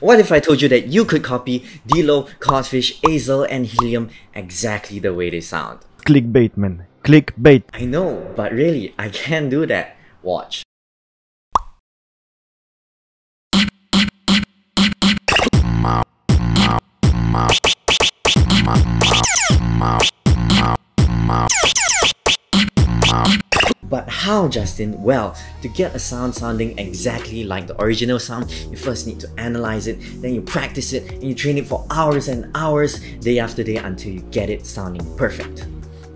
What if I told you that you could copy D-Lo, Codfish, Azel, and Helium exactly the way they sound? Clickbait, man. Clickbait. I know, but really, I can do that. Watch. But how, Justin? Well, to get a sound sounding exactly like the original sound, you first need to analyze it, then you practice it, and you train it for hours and hours, day after day, until you get it sounding perfect.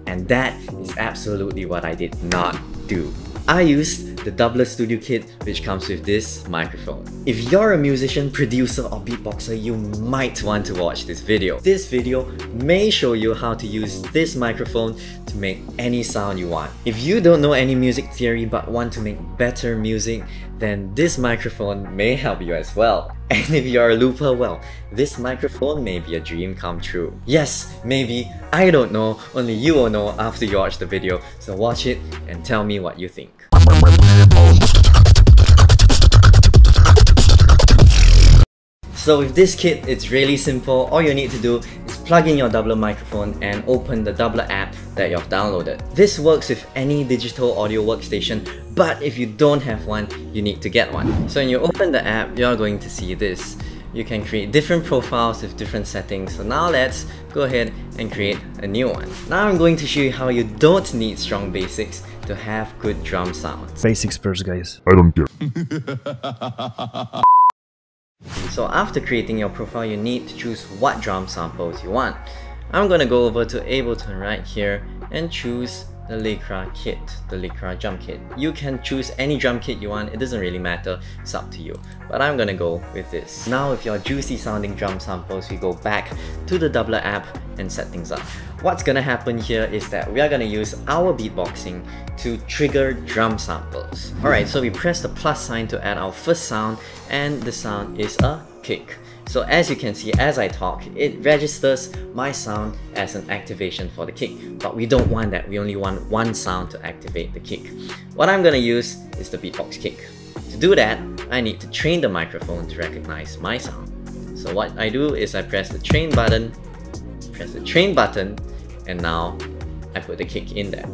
And that is absolutely what I did not do. I used the Dubler Studio Kit, which comes with this microphone. If you're a musician, producer, or beatboxer, you might want to watch this video. This video may show you how to use this microphone to make any sound you want. If you don't know any music theory but want to make better music, then this microphone may help you as well. And if you're a looper, well, this microphone may be a dream come true. Yes, maybe, I don't know, only you will know after you watch the video, so watch it and tell me what you think. So with this kit, it's really simple. All you need to do is plug in your Dubler microphone and open the Dubler app that you've downloaded. This works with any digital audio workstation, but if you don't have one, you need to get one. So when you open the app, you're going to see this. You can create different profiles with different settings. So now let's go ahead and create a new one. Now I'm going to show you how you don't need strong basics to have good drum sounds. Basics first, guys. I don't care. So after creating your profile, you need to choose what drum samples you want. I'm gonna go over to Ableton right here and choose the LynX kit, the LynX drum kit. You can choose any drum kit you want, it doesn't really matter, it's up to you. But I'm gonna go with this. Now with your juicy sounding drum samples, we go back to the Dubler app and set things up. What's gonna happen here is that we are gonna use our beatboxing to trigger drum samples. Alright, so we press the plus sign to add our first sound, and the sound is a kick. So as you can see, as I talk, it registers my sound as an activation for the kick. But we don't want that, we only want one sound to activate the kick. What I'm gonna use is the beatbox kick. To do that, I need to train the microphone to recognize my sound. So what I do is I press the train button, and now I put the kick in there.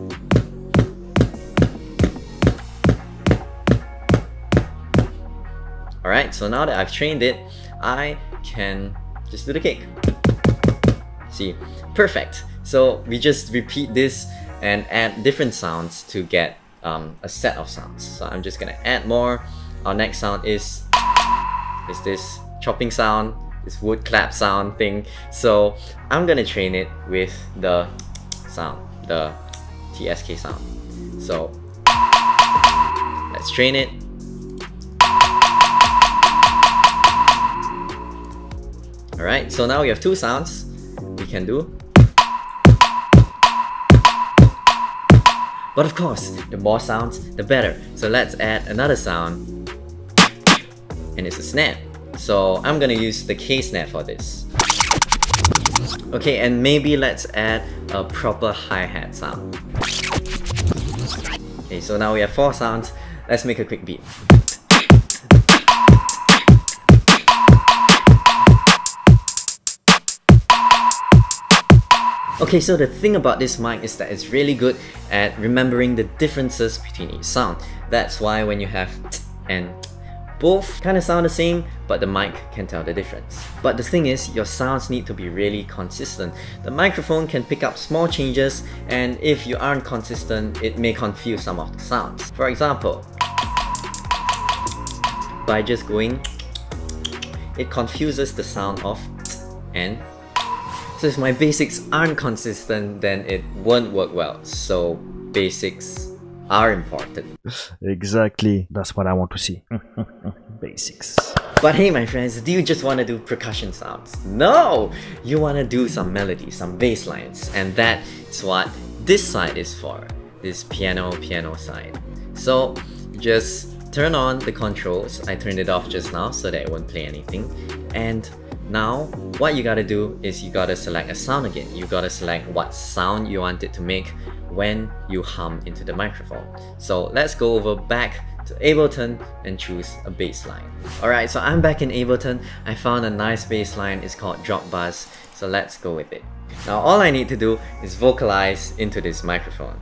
Alright, so now that I've trained it, I can just do the kick. See, perfect. So we just repeat this and add different sounds to get a set of sounds. So I'm just gonna add more. Our next sound is this chopping sound, this wood clap sound thing. So I'm gonna train it with the sound, the TSK sound. So let's train it. Alright, so now we have two sounds we can do. But of course, the more sounds, the better. So let's add another sound, and it's a snare. So I'm gonna use the K snare for this. Okay, and maybe let's add a proper hi-hat sound. Okay, so now we have 4 sounds. Let's make a quick beat. Okay, so the thing about this mic is that it's really good at remembering the differences between each sound. That's why when you have t and both kind of sound the same, but the mic can tell the difference. But the thing is, your sounds need to be really consistent. The microphone can pick up small changes, and if you aren't consistent, it may confuse some of the sounds. For example, by just going, it confuses the sound of t and. So if my basics aren't consistent, then it won't work well. So basics are important. Exactly, that's what I want to see. Basics. But hey my friends, do you just want to do percussion sounds? No! You want to do some melodies, some bass lines. And that is what this side is for. This piano side. So just turn on the controls. I turned it off just now so that it won't play anything. And now, what you gotta do is you gotta select a sound again. You gotta select what sound you want it to make when you hum into the microphone. So let's go over back to Ableton and choose a bass line. Alright, so I'm back in Ableton. I found a nice bass line. It's called Drop Buzz, so let's go with it. Now all I need to do is vocalize into this microphone.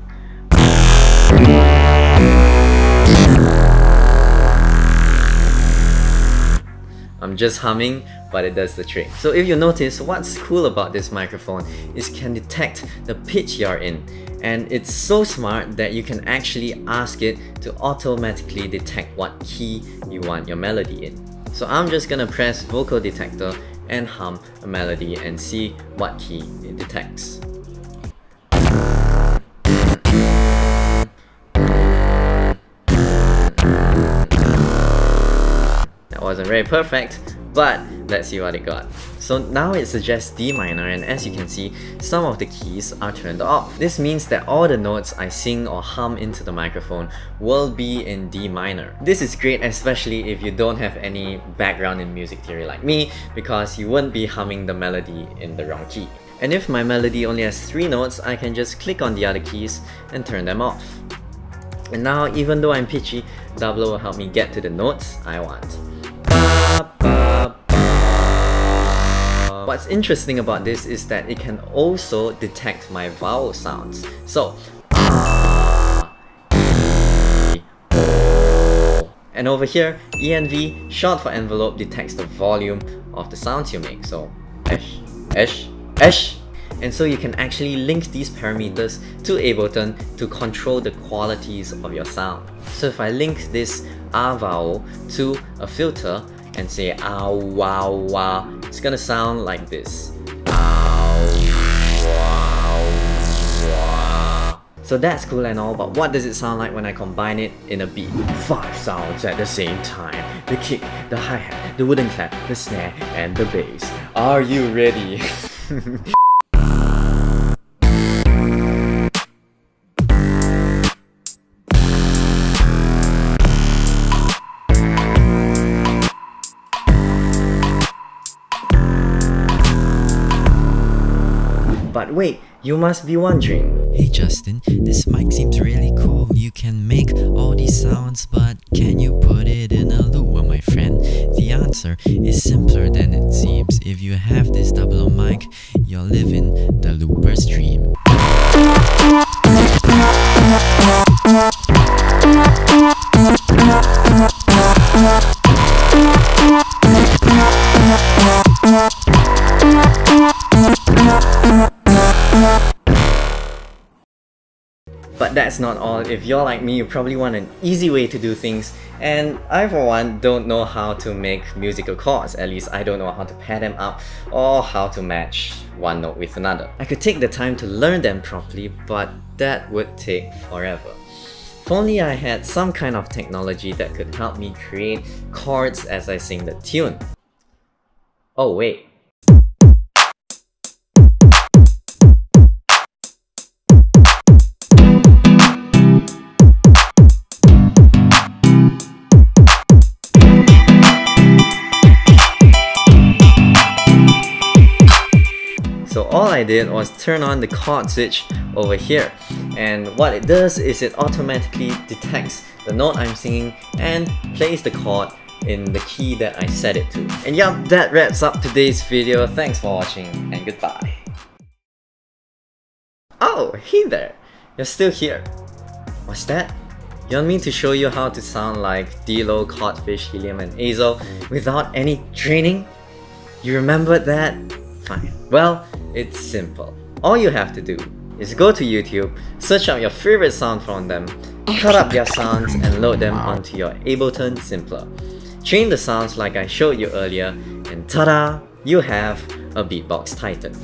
I'm just humming, but it does the trick. So if you notice, what's cool about this microphone is it can detect the pitch you're in. And it's so smart that you can actually ask it to automatically detect what key you want your melody in. So I'm just gonna press vocal detector and hum a melody and see what key it detects. That wasn't very perfect, but let's see what it got. So now it suggests D minor, and as you can see, some of the keys are turned off. This means that all the notes I sing or hum into the microphone will be in D minor. This is great, especially if you don't have any background in music theory like me, because you wouldn't be humming the melody in the wrong key. And if my melody only has 3 notes, I can just click on the other keys and turn them off. And now, even though I'm pitchy, Dubler will help me get to the notes I want. What's interesting about this is that it can also detect my vowel sounds. So, and over here, ENV, short for envelope, detects the volume of the sounds you make. So, esh, esh, esh. And so you can actually link these parameters to Ableton to control the qualities of your sound. So if I link this R vowel to a filter and say ow, wow, wow, it's gonna sound like this. Ow, wow, wow. So that's cool and all, but what does it sound like when I combine it in a beat? 5 sounds at the same time. The kick, the hi-hat, the wooden clap, the snare, and the bass. Are you ready? But wait, you must be wondering, hey Justin, this mic seems really cool. You can make all these sounds, but can you put it in a loop? Well, my friend, the answer is simpler than it seems. If you have this Dubler mic, you're living the looper's dream. But that's not all. If you're like me, you probably want an easy way to do things, and I for one don't know how to make musical chords. At least I don't know how to pair them up or how to match one note with another. I could take the time to learn them properly, but that would take forever. If only I had some kind of technology that could help me create chords as I sing the tune. Oh wait. So all I did was turn on the chord switch over here, and what it does is it automatically detects the note I'm singing and plays the chord in the key that I set it to. And yup, that wraps up today's video. Thanks for watching and goodbye. Oh, hey there! You're still here. What's that? You want me to show you how to sound like D-Lo, Codfish, Helium and Azo without any training? You remembered that? Fine. Well, it's simple. All you have to do is go to YouTube, search out your favorite sound from them, cut up their sounds and load them onto your Ableton Simpler. Train the sounds like I showed you earlier, and ta-da! You have a Beatbox Titan.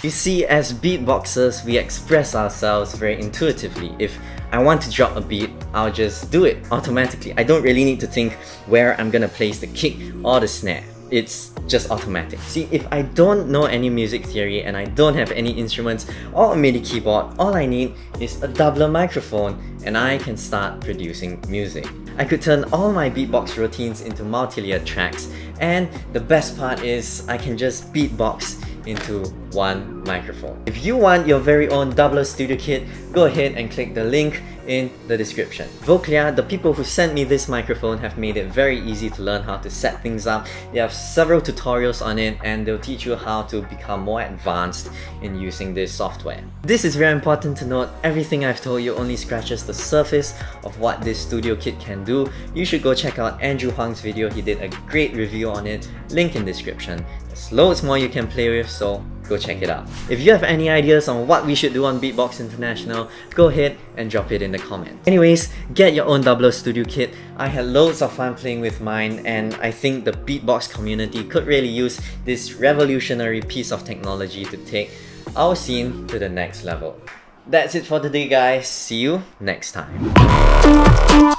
You see, as beatboxers, we express ourselves very intuitively. If I want to drop a beat, I'll just do it automatically. I don't really need to think where I'm gonna place the kick or the snare. it's just automatic. See, if I don't know any music theory and I don't have any instruments or a MIDI keyboard, all I need is a doubler microphone and I can start producing music. I could turn all my beatbox routines into multi-layered tracks, and the best part is I can just beatbox into one microphone. If you want your very own Dubler Studio Kit, go ahead and click the link in the description. Voclia, the people who sent me this microphone, have made it very easy to learn how to set things up. They have several tutorials on it and they'll teach you how to become more advanced in using this software. This is very important to note. Everything I've told you only scratches the surface of what this Studio Kit can do. You should go check out Andrew Huang's video. He did a great review on it. Link in description. There's loads more you can play with, so go check it out. If you have any ideas on what we should do on Beatbox International, go ahead and drop it in the comments. Anyways, get your own Dubler Studio Kit. I had loads of fun playing with mine, and I think the Beatbox community could really use this revolutionary piece of technology to take our scene to the next level. That's it for today, guys. See you next time.